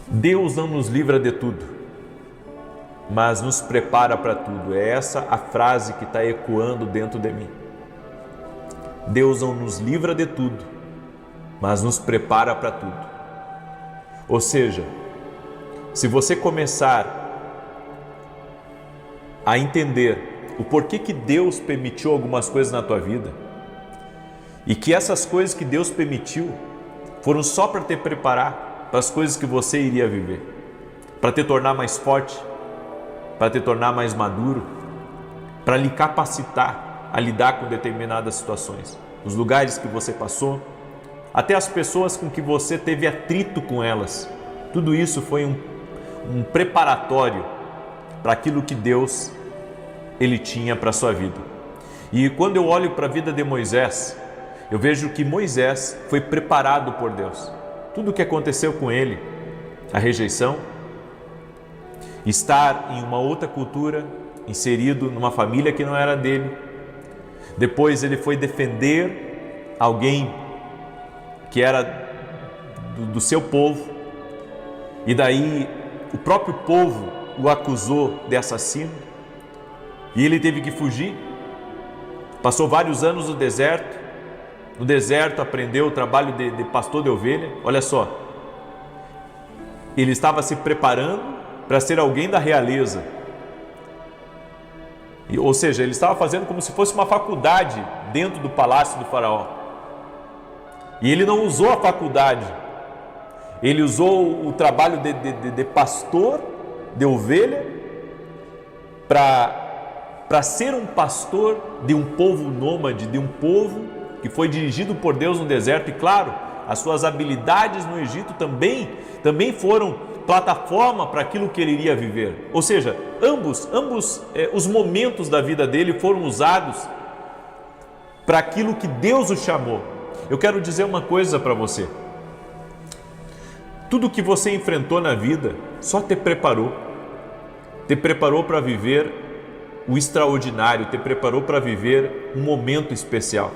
Deus não nos livra de tudo, mas nos prepara para tudo. É essa a frase que está ecoando dentro de mim. Deus não nos livra de tudo, mas nos prepara para tudo. Ou seja, se você começar a entender o porquê que Deus permitiu algumas coisas na tua vida, e que essas coisas que Deus permitiu foram só para te preparar para as coisas que você iria viver, para te tornar mais forte, para te tornar mais maduro, para lhe capacitar a lidar com determinadas situações, os lugares que você passou, até as pessoas com que você teve atrito com elas. Tudo isso foi um preparatório para aquilo que Deus Ele tinha para a sua vida. E quando eu olho para a vida de Moisés, eu vejo que Moisés foi preparado por Deus. Tudo o que aconteceu com ele, a rejeição, estar em uma outra cultura, inserido numa família que não era dele. Depois ele foi defender alguém que era do seu povo, e daí o próprio povo o acusou de assassino, e ele teve que fugir. Passou vários anos no deserto aprendeu o trabalho de pastor de ovelha. Olha só, ele estava se preparando para ser alguém da realeza, ou seja, ele estava fazendo como se fosse uma faculdade dentro do palácio do faraó. E ele não usou a faculdade, ele usou o trabalho de pastor de ovelha para ser um pastor de um povo nômade, de um povo que foi dirigido por Deus no deserto. E claro, as suas habilidades no Egito também foram plataforma para aquilo que ele iria viver. Ou seja, ambos os momentos da vida dele foram usados para aquilo que Deus o chamou. Eu quero dizer uma coisa para você: tudo que você enfrentou na vida só te preparou para viver o extraordinário, te preparou para viver um momento especial.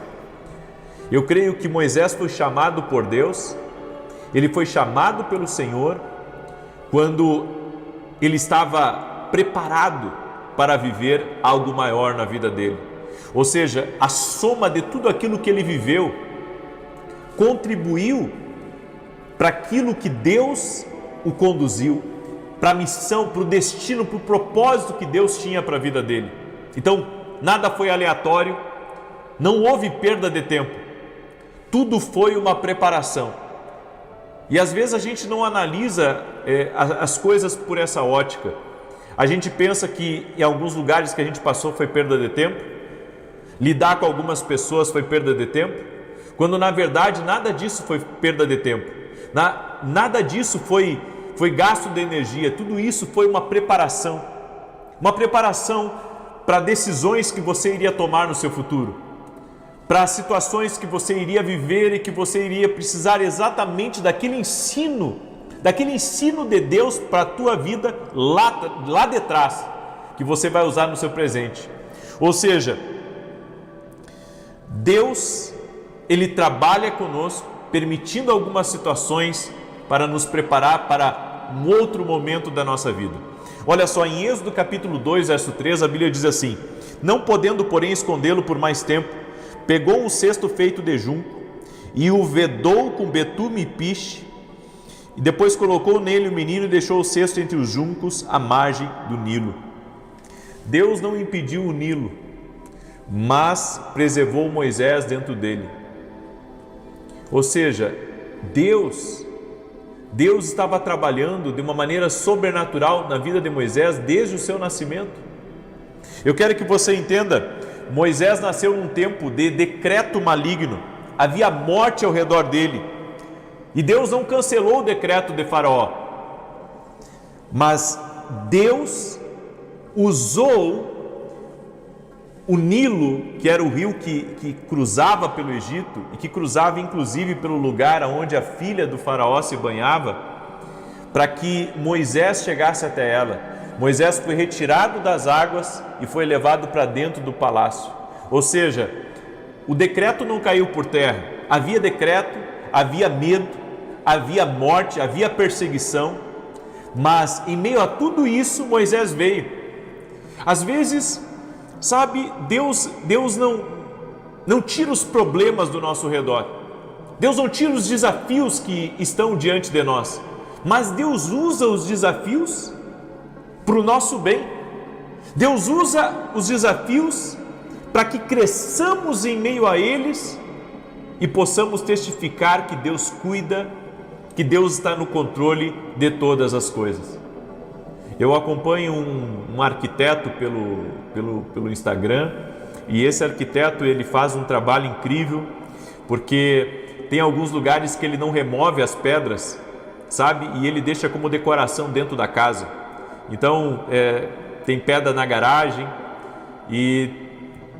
Eu creio que Moisés foi chamado por Deus, ele foi chamado pelo Senhor quando ele estava preparado para viver algo maior na vida dele. Ou seja, a soma de tudo aquilo que ele viveu contribuiu para aquilo que Deus o conduziu, para a missão, para o destino, para o propósito que Deus tinha para a vida dele. Então, nada foi aleatório, não houve perda de tempo, tudo foi uma preparação. E às vezes a gente não analisa as coisas por essa ótica. A gente pensa que em alguns lugares que a gente passou foi perda de tempo, lidar com algumas pessoas foi perda de tempo, quando na verdade nada disso foi perda de tempo, nada disso foi gasto de energia, tudo isso foi uma preparação para decisões que você iria tomar no seu futuro, para situações que você iria viver e que você iria precisar exatamente daquele ensino de Deus para a tua vida lá de trás, que você vai usar no seu presente. Ou seja, Deus, Ele trabalha conosco, permitindo algumas situações para nos preparar para um outro momento da nossa vida. Olha só, em Êxodo capítulo 2, verso 3, a Bíblia diz assim: não podendo, porém, escondê-lo por mais tempo, pegou um cesto feito de junco e o vedou com betume e piche, e depois colocou nele o menino e deixou o cesto entre os juncos à margem do Nilo. Deus não impediu o Nilo, mas preservou Moisés dentro dele. Ou seja, Deus estava trabalhando de uma maneira sobrenatural na vida de Moisés desde o seu nascimento. Eu quero que você entenda, Moisés nasceu num tempo de decreto maligno, havia morte ao redor dele, e Deus não cancelou o decreto de Faraó, mas Deus usou o Nilo, que era o rio que cruzava pelo Egito e que cruzava inclusive pelo lugar onde a filha do faraó se banhava, para que Moisés chegasse até ela. Moisés foi retirado das águas e foi levado para dentro do palácio. Ou seja, o decreto não caiu por terra. Havia decreto, havia medo, havia morte, havia perseguição, mas em meio a tudo isso Moisés veio. Às vezes, sabe, Deus não tira os problemas do nosso redor, Deus não tira os desafios que estão diante de nós, mas Deus usa os desafios para o nosso bem. Deus usa os desafios para que cresçamos em meio a eles e possamos testificar que Deus cuida, que Deus está no controle de todas as coisas. Eu acompanho um arquiteto pelo Instagram, e esse arquiteto ele faz um trabalho incrível, porque tem alguns lugares que ele não remove as pedras, sabe? E ele deixa como decoração dentro da casa. Então tem pedra na garagem, e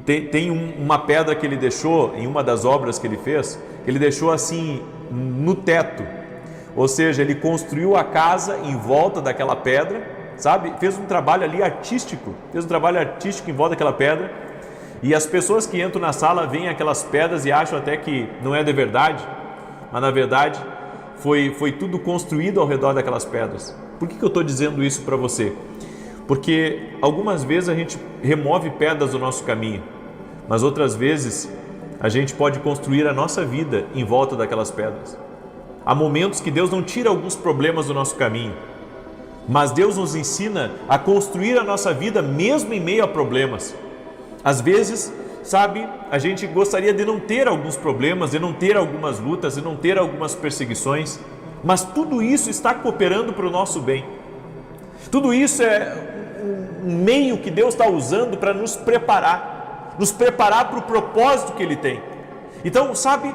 tem uma pedra que ele deixou em uma das obras que ele fez, que ele deixou assim no teto. Ou seja, ele construiu a casa em volta daquela pedra, sabe? Fez um trabalho ali artístico, em volta daquela pedra, e as pessoas que entram na sala veem aquelas pedras e acham até que não é de verdade, mas na verdade foi tudo construído ao redor daquelas pedras. Por que eu estou dizendo isso para você? Porque algumas vezes a gente remove pedras do nosso caminho, mas outras vezes a gente pode construir a nossa vida em volta daquelas pedras. Há momentos que Deus não tira alguns problemas do nosso caminho, mas Deus nos ensina a construir a nossa vida mesmo em meio a problemas. Às vezes, sabe, a gente gostaria de não ter alguns problemas, de não ter algumas lutas, de não ter algumas perseguições, mas tudo isso está cooperando para o nosso bem. Tudo isso é um meio que Deus está usando para nos preparar para o propósito que Ele tem. Então, sabe,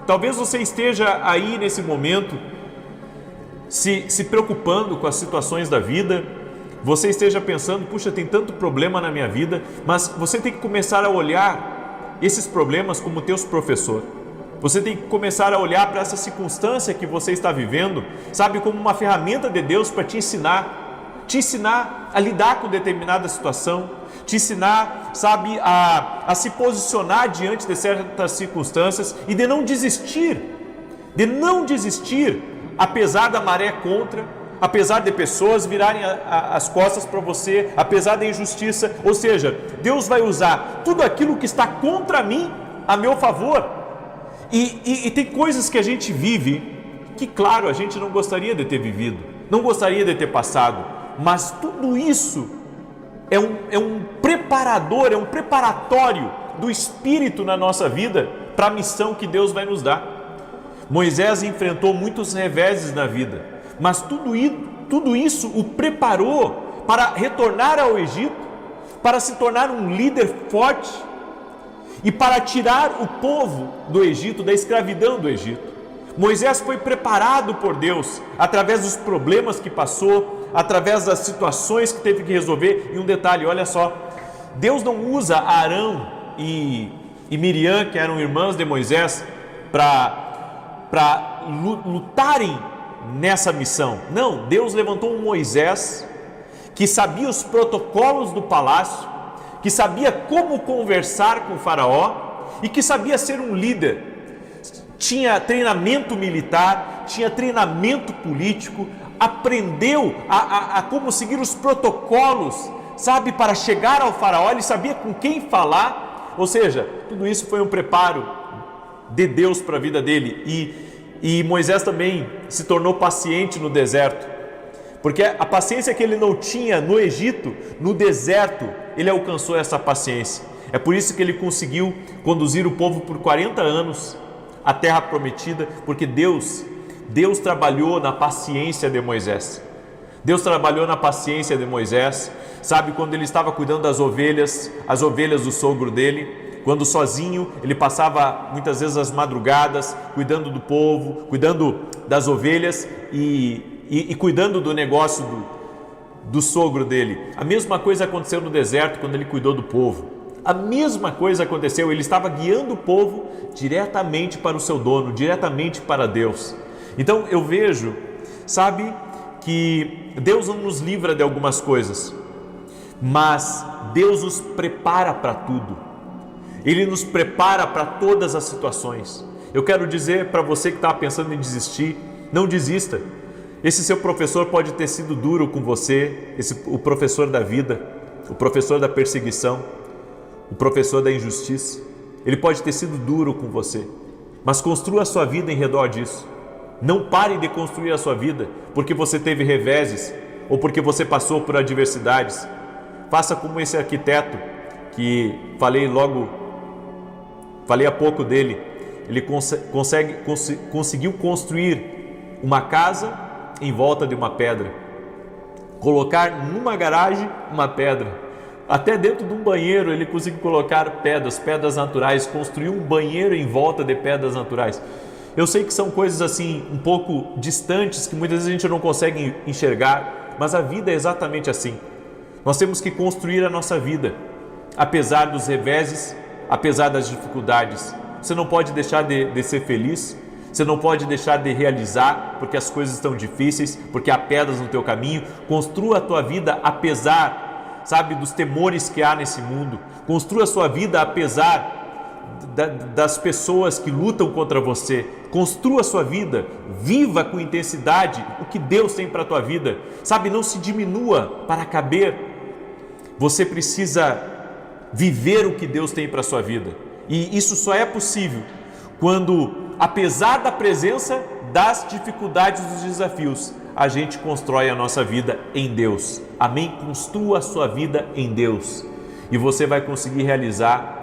talvez você esteja aí nesse momento se preocupando com as situações da vida, você esteja pensando, puxa, tem tanto problema na minha vida, mas você tem que começar a olhar esses problemas como teus professor. Você tem que começar a olhar para essa circunstância que você está vivendo, sabe, como uma ferramenta de Deus para te ensinar a lidar com determinada situação, te ensinar, sabe, a se posicionar diante de certas circunstâncias e de não desistir, apesar da maré contra, apesar de pessoas virarem as costas para você, apesar da injustiça. Ou seja, Deus vai usar tudo aquilo que está contra mim a meu favor. E tem coisas que a gente vive que, claro, a gente não gostaria de ter vivido, não gostaria de ter passado, mas tudo isso é um preparador, é um preparatório do Espírito na nossa vida para a missão que Deus vai nos dar. Moisés enfrentou muitos reveses na vida, mas tudo isso o preparou para retornar ao Egito, para se tornar um líder forte e para tirar o povo do Egito, da escravidão do Egito. Moisés foi preparado por Deus através dos problemas que passou, através das situações que teve que resolver. E um detalhe, olha só, Deus não usa Arão e Miriam, que eram irmãs de Moisés, para lutarem nessa missão. Não, Deus levantou um Moisés que sabia os protocolos do palácio, que sabia como conversar com o faraó e que sabia ser um líder. Tinha treinamento militar, tinha treinamento político, aprendeu a como seguir os protocolos, sabe, para chegar ao faraó. Ele sabia com quem falar. Ou seja, tudo isso foi um preparo de Deus para a vida dele. E Moisés também se tornou paciente no deserto, porque a paciência que ele não tinha no Egito, no deserto, ele alcançou essa paciência. É por isso que ele conseguiu conduzir o povo por 40 anos à terra prometida, porque Deus trabalhou na paciência de Moisés. Deus trabalhou na paciência de Moisés, sabe, quando ele estava cuidando das ovelhas, as ovelhas do sogro dele, quando sozinho ele passava muitas vezes as madrugadas cuidando do povo, cuidando das ovelhas e cuidando do negócio do sogro dele. A mesma coisa aconteceu no deserto quando ele cuidou do povo. A mesma coisa aconteceu, ele estava guiando o povo diretamente para o seu dono, diretamente para Deus. Então eu vejo, sabe, que Deus não nos livra de algumas coisas, mas Deus nos prepara para tudo. Ele nos prepara para todas as situações. Eu quero dizer para você que está pensando em desistir, não desista. Esse seu professor pode ter sido duro com você, o professor da vida, o professor da perseguição, o professor da injustiça. Ele pode ter sido duro com você, mas construa a sua vida em redor disso. Não pare de construir a sua vida porque você teve reveses ou porque você passou por adversidades. Faça como esse arquiteto que falei há pouco dele. Ele conseguiu construir uma casa em volta de uma pedra, colocar numa garagem uma pedra, até dentro de um banheiro ele conseguiu colocar pedras naturais, construir um banheiro em volta de pedras naturais. Eu sei que são coisas assim um pouco distantes, que muitas vezes a gente não consegue enxergar, mas a vida é exatamente assim. Nós temos que construir a nossa vida, apesar dos reveses, apesar das dificuldades. Você não pode deixar de ser feliz, você não pode deixar de realizar porque as coisas estão difíceis, porque há pedras no teu caminho. Construa a tua vida apesar, sabe, dos temores que há nesse mundo. Construa a sua vida apesar das pessoas que lutam contra você. Construa a sua vida, viva com intensidade o que Deus tem para a tua vida, sabe, não se diminua para caber. Você precisa viver o que Deus tem para a sua vida, e isso só é possível quando, apesar da presença das dificuldades, dos desafios, a gente constrói a nossa vida em Deus. Amém? Construa a sua vida em Deus e você vai conseguir realizar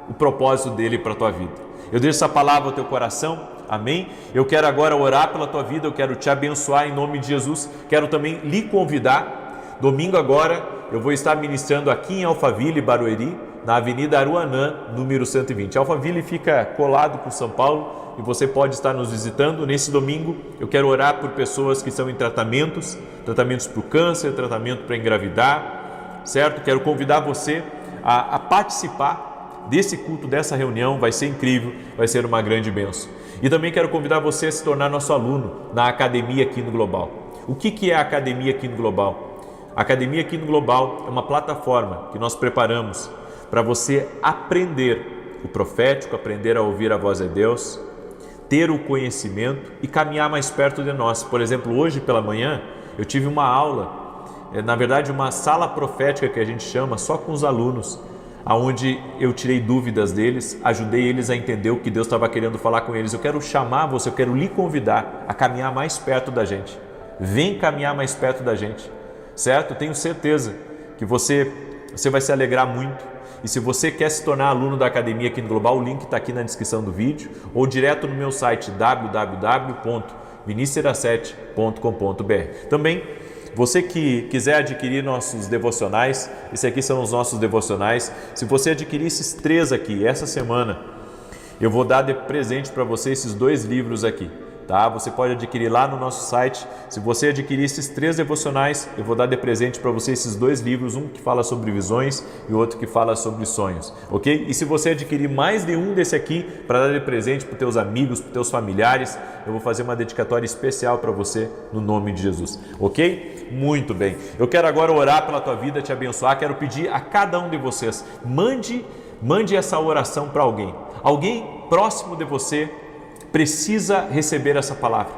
o propósito dele para a tua vida. Eu deixo essa palavra ao teu coração, amém? Eu quero agora orar pela tua vida, eu quero te abençoar em nome de Jesus. Quero também lhe convidar, domingo agora eu vou estar ministrando aqui em Alphaville, Barueri, na Avenida Aruanã, número 120. Alphaville fica colado com São Paulo e você pode estar nos visitando. Nesse domingo eu quero orar por pessoas que estão em tratamentos para o câncer, tratamento para engravidar, certo? Quero convidar você a participar desse culto, dessa reunião. Vai ser incrível, vai ser uma grande bênção. E também quero convidar você a se tornar nosso aluno na Academia Quino Global. O que é a Academia Quino Global? A Academia Quino Global é uma plataforma que nós preparamos para você aprender o profético, aprender a ouvir a voz de Deus, ter o conhecimento e caminhar mais perto de nós. Por exemplo, hoje pela manhã eu tive uma aula, na verdade uma sala profética que a gente chama, só com os alunos, onde eu tirei dúvidas deles, ajudei eles a entender o que Deus estava querendo falar com eles. Eu quero chamar você, eu quero lhe convidar a caminhar mais perto da gente. Vem caminhar mais perto da gente, certo? Eu tenho certeza que você vai se alegrar muito. E se você quer se tornar aluno da Academia Quino Global, o link está aqui na descrição do vídeo ou direto no meu site www.vinicius07.com.br. Também, você que quiser adquirir nossos devocionais, esses aqui são os nossos devocionais. Se você adquirir esses 3 aqui, essa semana, eu vou dar de presente para você esses 2 livros aqui, tá? Você pode adquirir lá no nosso site. Se você adquirir esses 3 devocionais, eu vou dar de presente para você esses 2 livros, um que fala sobre visões e outro que fala sobre sonhos, ok? E se você adquirir mais de um desse aqui para dar de presente para os teus amigos, para os teus familiares, eu vou fazer uma dedicatória especial para você no nome de Jesus, ok? Muito bem. Eu quero agora orar pela tua vida, te abençoar. Quero pedir a cada um de vocês, mande essa oração para alguém. Alguém próximo de você precisa receber essa palavra,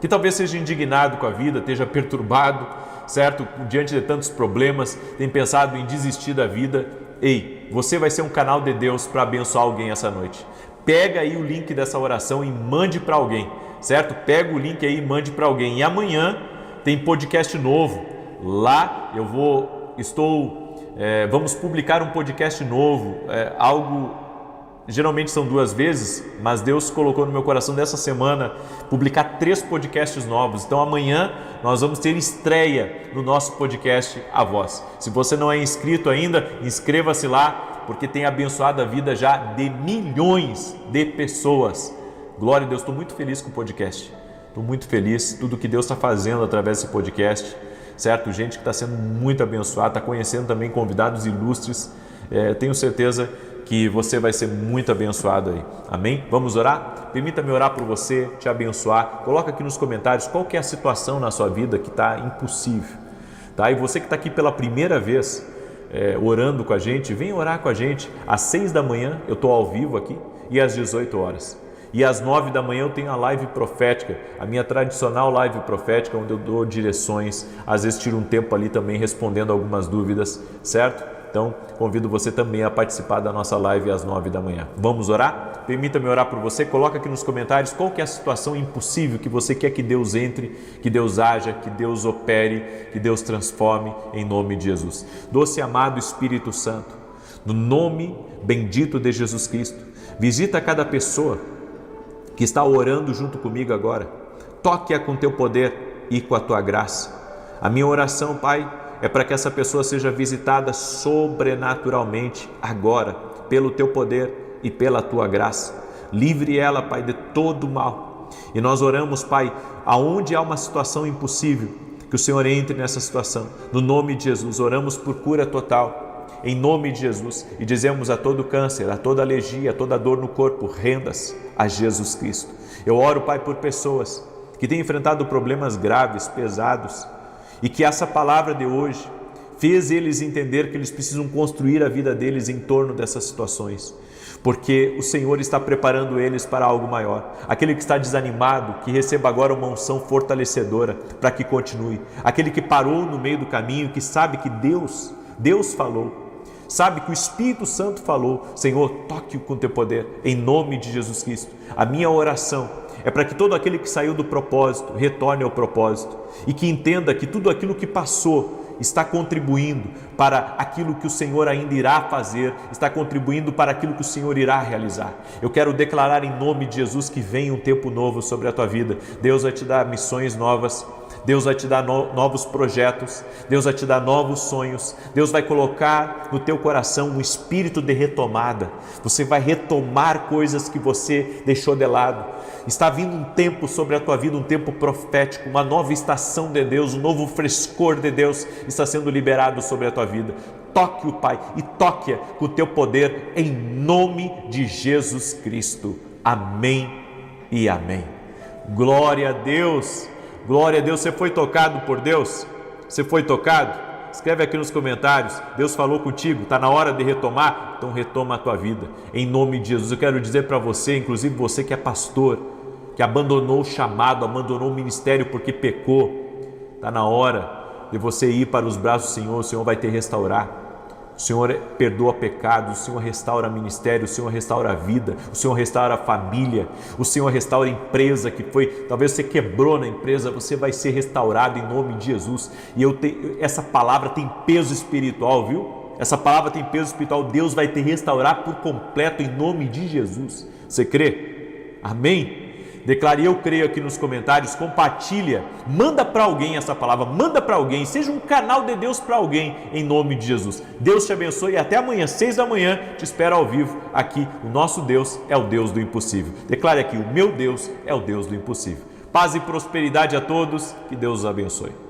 que talvez seja indignado com a vida, esteja perturbado, certo? Diante de tantos problemas, tem pensado em desistir da vida. Ei, você vai ser um canal de Deus para abençoar alguém essa noite. Pega aí o link dessa oração e mande para alguém, certo? Pega o link aí e mande para alguém. E amanhã tem podcast novo. Lá vamos publicar um podcast novo, geralmente são 2 vezes, mas Deus colocou no meu coração dessa semana publicar 3 podcasts novos. Então amanhã nós vamos ter estreia no nosso podcast A Voz. Se você não é inscrito ainda, inscreva-se lá, porque tem abençoado a vida já de milhões de pessoas. Glória a Deus, estou muito feliz com o podcast. Estou muito feliz, tudo que Deus está fazendo através desse podcast, certo? Gente que está sendo muito abençoada, está conhecendo também convidados ilustres. Tenho certeza que você vai ser muito abençoado aí, amém? Vamos orar? Permita-me orar por você, te abençoar. Coloca aqui nos comentários qual que é a situação na sua vida que está impossível, tá? E você que está aqui pela primeira vez orando com a gente, vem orar com a gente. Às 6 da manhã eu estou ao vivo aqui e às 18 horas. E às 9 da manhã eu tenho a live profética, a minha tradicional live profética, onde eu dou direções, às vezes tiro um tempo ali também respondendo algumas dúvidas, certo? Então, convido você também a participar da nossa live às 9 da manhã. Vamos orar? Permita-me orar por você. Coloca aqui nos comentários qual que é a situação impossível que você quer que Deus entre, que Deus haja, que Deus opere, que Deus transforme em nome de Jesus. Doce e amado Espírito Santo, no nome bendito de Jesus Cristo, visita cada pessoa que está orando junto comigo agora. Toque-a com teu poder e com a tua graça. A minha oração, Pai, é para que essa pessoa seja visitada sobrenaturalmente agora, pelo teu poder e pela tua graça. Livre ela, Pai, de todo mal. E nós oramos, Pai, aonde há uma situação impossível, que o Senhor entre nessa situação. No nome de Jesus, oramos por cura total, em nome de Jesus, e dizemos a todo câncer, a toda alergia, a toda dor no corpo, rendas a Jesus Cristo. Eu oro, Pai, por pessoas que têm enfrentado problemas graves, pesados, e que essa palavra de hoje fez eles entender que eles precisam construir a vida deles em torno dessas situações, porque o Senhor está preparando eles para algo maior. Aquele que está desanimado, que receba agora uma unção fortalecedora para que continue. Aquele que parou no meio do caminho, que sabe que Deus falou, sabe que o Espírito Santo falou. Senhor, toque-o com teu poder, em nome de Jesus Cristo. A minha oração é para que todo aquele que saiu do propósito retorne ao propósito e que entenda que tudo aquilo que passou está contribuindo para aquilo que o Senhor ainda irá fazer, está contribuindo para aquilo que o Senhor irá realizar. Eu quero declarar em nome de Jesus que vem um tempo novo sobre a tua vida. Deus vai te dar missões novas, Deus vai te dar novos projetos, Deus vai te dar novos sonhos, Deus vai colocar no teu coração um espírito de retomada. Você vai retomar coisas que você deixou de lado. Está vindo um tempo sobre a tua vida, um tempo profético, uma nova estação de Deus, um novo frescor de Deus está sendo liberado sobre a tua vida. Toque-o, Pai, e toque-a com o teu poder, em nome de Jesus Cristo. Amém e amém. Glória a Deus. Glória a Deus. Você foi tocado por Deus? Você foi tocado? Escreve aqui nos comentários. Deus falou contigo, está na hora de retomar? Então retoma a tua vida, em nome de Jesus. Eu quero dizer para você, inclusive você que é pastor, que abandonou o chamado, abandonou o ministério porque pecou, Está na hora de você ir para os braços do Senhor. O Senhor vai te restaurar. O Senhor perdoa pecados, o Senhor restaura ministério, o Senhor restaura a vida, o Senhor restaura a família, o Senhor restaura a empresa que foi, talvez você quebrou na empresa, você vai ser restaurado em nome de Jesus. E essa palavra tem peso espiritual, viu? Essa palavra tem peso espiritual. Deus vai te restaurar por completo em nome de Jesus. Você crê? Amém? Declare eu creio aqui nos comentários, compartilha, manda para alguém essa palavra, manda para alguém, seja um canal de Deus para alguém, em nome de Jesus. Deus te abençoe e até amanhã, 6 da manhã, te espero ao vivo aqui. O nosso Deus é o Deus do impossível. Declare aqui, o meu Deus é o Deus do impossível. Paz e prosperidade a todos, que Deus os abençoe.